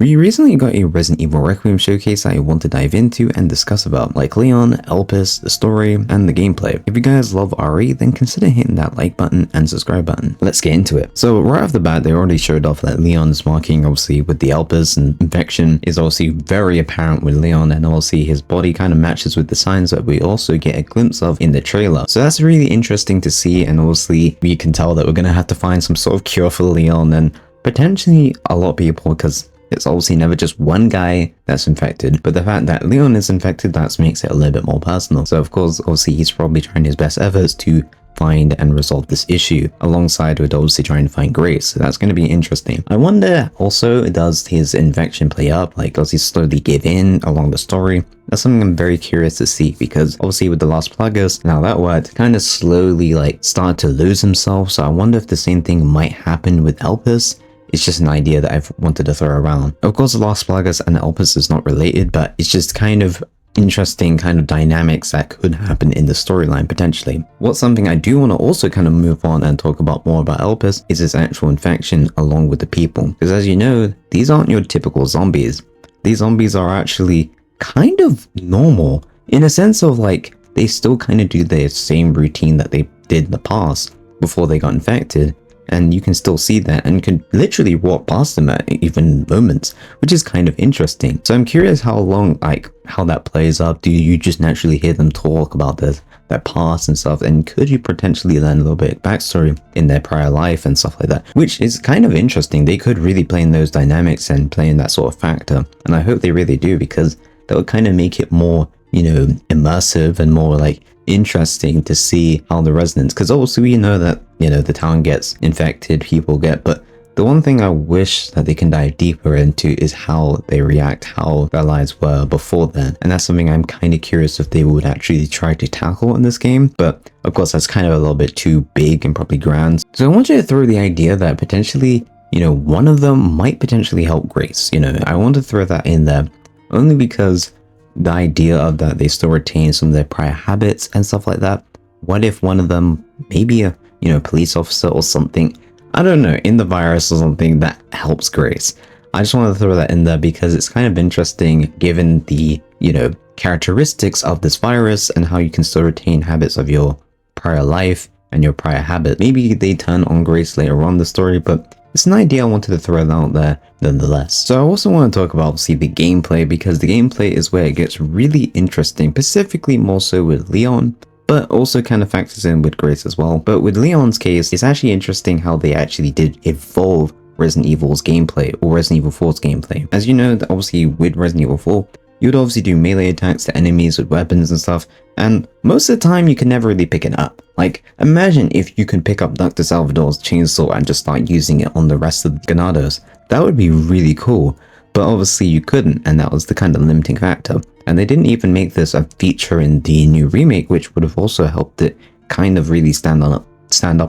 We recently got a Resident Evil Requiem showcase that I want to dive into and discuss about, like Leon, Elpis, the story, and the gameplay. If you guys love RE, then consider hitting that like button and subscribe button. Let's get into it. So right off the bat, they already showed off that Leon's marking, obviously with the Elpis, and infection is obviously very apparent with Leon, and obviously his body kind of matches with the signs that we also get a glimpse of in the trailer. So that's really interesting to see, and obviously we can tell that we're going to have to find some sort of cure for Leon and potentially a lot of people, because it's obviously never just one guy that's infected, but the fact that Leon is infected, that makes it a little bit more personal. So of course, obviously he's probably trying his best efforts to find and resolve this issue, alongside with obviously trying to find Grace. So that's going to be interesting. I wonder also, does his infection play up? Like, does he slowly give in along the story? That's something I'm very curious to see, because obviously with the last Plagas, now that worked, kind of slowly like started to lose himself. So I wonder if the same thing might happen with Elpis. It's just an idea that I've wanted to throw around. Of course, the Las Plagas and Elpis is not related, but it's just kind of interesting kind of dynamics that could happen in the storyline potentially. What's something I do want to also kind of move on and talk about more about Elpis is his actual infection along with the people. Because as you know, these aren't your typical zombies. These zombies are actually kind of normal in a sense of like, they still kind of do their same routine that they did in the past before they got infected. And you can still see that and can literally walk past them at even moments, which is kind of interesting. So I'm curious how long, like how that plays up. Do you just naturally hear them talk about their past and stuff? And could you potentially learn a little bit of backstory in their prior life and stuff like that, which is kind of interesting. They could really play in those dynamics and play in that sort of factor. And I hope they really do, because that would kind of make it more, you know, immersive and more like interesting to see how the residents, because also we know that, you know, the town gets infected, people get, but the one thing I wish that they can dive deeper into is how they react, how their lives were before then. And that's something I'm kind of curious if they would actually try to tackle in this game. But of course, that's kind of a little bit too big and probably grand. So I want you to throw the idea that potentially, you know, one of them might potentially help Grace. You know, I want to throw that in there only because the idea of that they still retain some of their prior habits and stuff like that. What if one of them, maybe a, you know, police officer or something, I don't know, in the virus or something that helps Grace? I just want to throw that in there because it's kind of interesting given the, you know, characteristics of this virus and how you can still retain habits of your prior life and your prior habit. Maybe they turn on Grace later on in the story, but it's an idea I wanted to throw out there nonetheless. So I also want to talk about, obviously, the gameplay, because the gameplay is where it gets really interesting, specifically more so with Leon, but also kind of factors in with Grace as well. But with Leon's case, it's actually interesting how they actually did evolve Resident Evil's gameplay, or Resident Evil 4's gameplay. As you know, that obviously with Resident Evil 4, you would obviously do melee attacks to enemies with weapons and stuff, and most of the time you can never really pick it up. Like, imagine if you could pick up Dr. Salvador's chainsaw and just start using it on the rest of the Ganados. That would be really cool, but obviously you couldn't, and that was the kind of limiting factor. And they didn't even make this a feature in the new remake, which would have also helped it kind of really stand up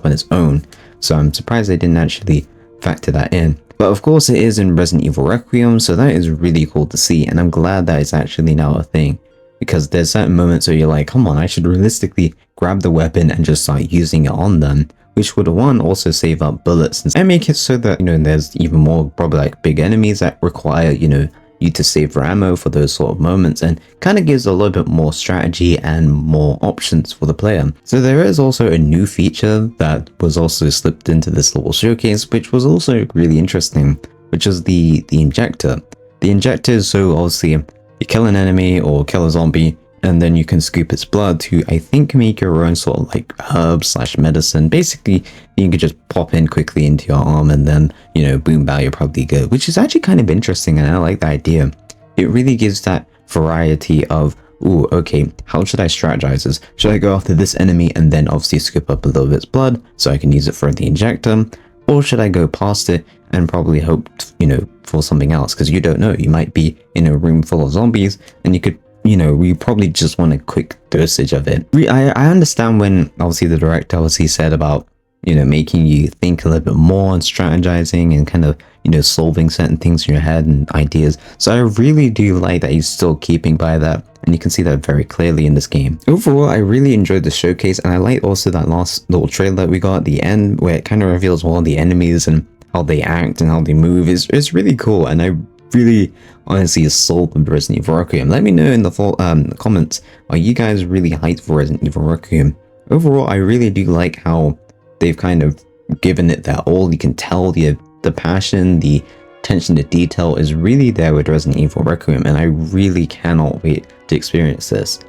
on its own. So I'm surprised they didn't actually factor that in. But of course it is in Resident Evil Requiem, so that is really cool to see, and I'm glad that it's actually now a thing. Because there's certain moments where you're like, come on, I should realistically grab the weapon and just start using it on them, which would, one, also save up bullets and make it so that, you know, there's even more probably like big enemies that require, you know, you to save for ammo for those sort of moments, and kind of gives a little bit more strategy and more options for the player. So there is also a new feature that was also slipped into this little showcase, which was also really interesting, which is the injector. The injector is so obviously you kill an enemy or kill a zombie, and then you can scoop its blood to, I think, make your own sort of like herb/medicine. Basically, you can just pop in quickly into your arm and then, you know, boom, bow, you're probably good. Which is actually kind of interesting, and I like the idea. It really gives that variety of, ooh, okay, how should I strategize this? Should I go after this enemy and then obviously scoop up a little bit of blood so I can use it for the injector? Or should I go past it and probably hope, you know, for something else? Because you don't know, you might be in a room full of zombies and you could, you know, we probably just want a quick dosage of it. I understand when obviously the director obviously said about, you know, making you think a little bit more and strategizing and kind of, you know, solving certain things in your head and ideas. So I really do like that he's still keeping by that, and you can see that very clearly in this game. Overall, I really enjoyed the showcase, and I like also that last little trailer that we got at the end where it kind of reveals all the enemies and how they act and how they move. It's really cool, and I really honestly sold with Resident Evil Requiem. Let me know in the comments, are you guys really hyped for Resident Evil Requiem? Overall, I really do like how they've kind of given it their all. You can tell the passion, the attention to detail is really there with Resident Evil Requiem, and I really cannot wait to experience this.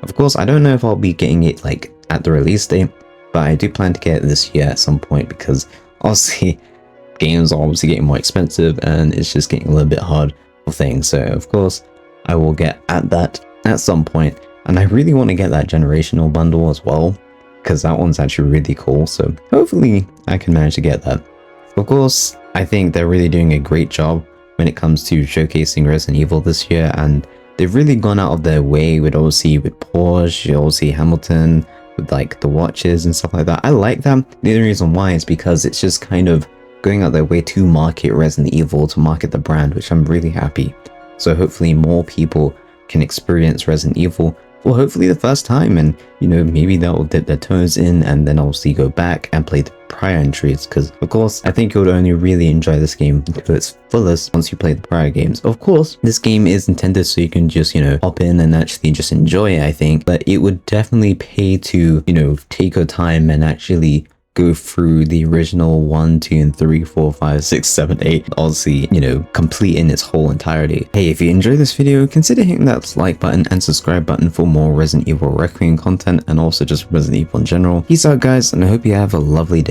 Of course, I don't know if I'll be getting it like at the release date, but I do plan to get it this year at some point, because obviously games are obviously getting more expensive and it's just getting a little bit hard for things. So of course I will get at that at some point, and I really want to get that generational bundle as well, because that one's actually really cool. So hopefully I can manage to get that. Of course, I think they're really doing a great job when it comes to showcasing Resident Evil this year, and they've really gone out of their way with obviously with Porsche, obviously Hamilton, with like the watches and stuff like that. I like them. The only reason why is because it's just kind of going out their way to market Resident Evil, to market the brand, which I'm really happy. So hopefully more people can experience Resident Evil for hopefully the first time, and you know, maybe they'll dip their toes in and then obviously go back and play the prior entries, because of course I think you would only really enjoy this game to its fullest once you play the prior games. Of course, this game is intended so you can just, you know, hop in and actually just enjoy it, I think, but it would definitely pay to, you know, take your time and actually go through the original 1, 2, and 3, 4, 5, 6, 7, 8, obviously, you know, complete in its whole entirety. Hey, if you enjoyed this video, consider hitting that like button and subscribe button for more Resident Evil Requiem content, and also just Resident Evil in general. Peace out guys, and I hope you have a lovely day.